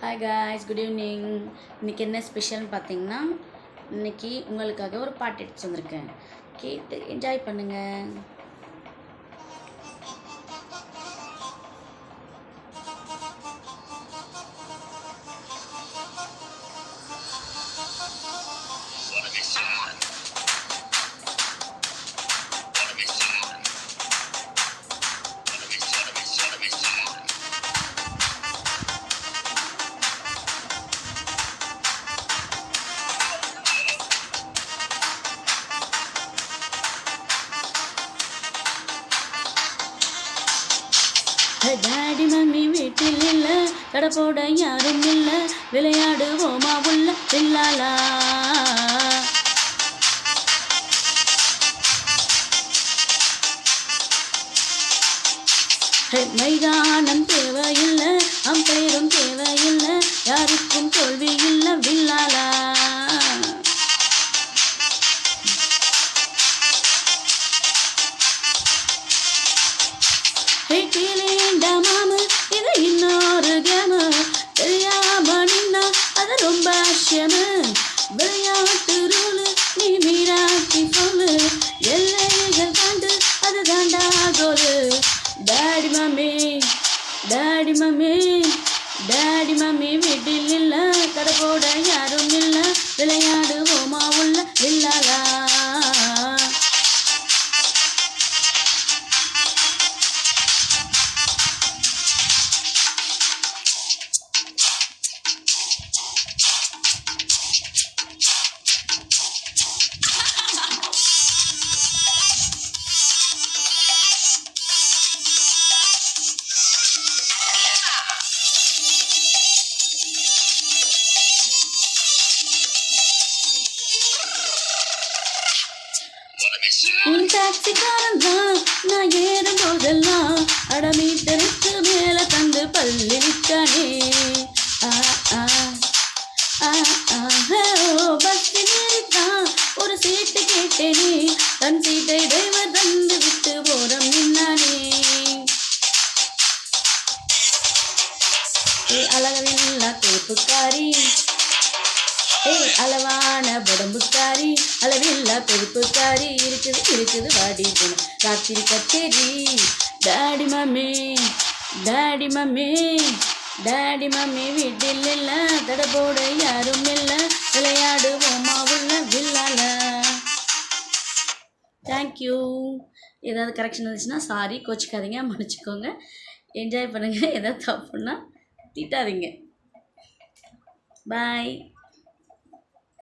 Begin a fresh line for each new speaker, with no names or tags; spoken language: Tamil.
Hi guys, good evening. இன்றைக்கி என்ன ஸ்பெஷல்னு பார்த்தீங்கன்னா, இன்றைக்கி உங்களுக்காக ஒரு பாட்டு எடுத்து வந்திருக்கேன். கேட்டு என்ஜாய் பண்ணுங்கள். டாடி மம்மி வீட்டில் இல்லை, கடை போட யாரும் இல்லை, விளையாடுவோமா உள்ள வில்லாலா. மைதானம் தேவையில்லை, அம்பையரும் தேவையில்லை, யாருக்கும் தோல்வி இல்லை வில்லாலா. மாமு இது இன்னொரு கேமு, தெரியாம நின்னா அது ரொம்ப ஆஷியமு. விளையாட்டு ரூலு நீ மீராட்டி சொல்லு, எல்லைகள் தாண்டு அது தாண்டா goal. Daddy mummy daddy mummy daddy mummy வீட்டில் இல்லை, கடை போட யாரும் இல்லை, விளையாடுவோமா உள்ள வில்லாலா. உன் டாக்ஸிக்காரன் தான் நான் ஏறும் போதெல்லாம் அடமீட்டருக்கு மேலே தந்து பள்ளி விட்டானே. பஸ்ஸில் ஏறித்தான் ஒரு சீட்டு கேட்டேனே, தன் சீட்டை டிரைவர் தந்து விட்டு போறம் நின்னானே. அழகவில்லா கொழுப்புக்காரி, அளவான உடம்புக்காரி, அளவில்லா கொழுப்புக்காரி, இருக்குது இருக்குது வாடி போன ராத்திரி கச்சேரி. Daddy mummy daddy mummy daddy mummy வீட்டில் இல்லை, தடை போட யாரும் இல்லை, விளையாடுவோமா உள்ள வில்லால. தேங்க்யூ. ஏதாவது கரெக்ஷன் இருந்துச்சுன்னா சாரி, கோச்சிக்காதீங்க, மன்னிச்சிக்கோங்க. என்ஜாய் பண்ணுங்கள். எதாவது தப்புன்னா திட்டாதீங்க. பாய்.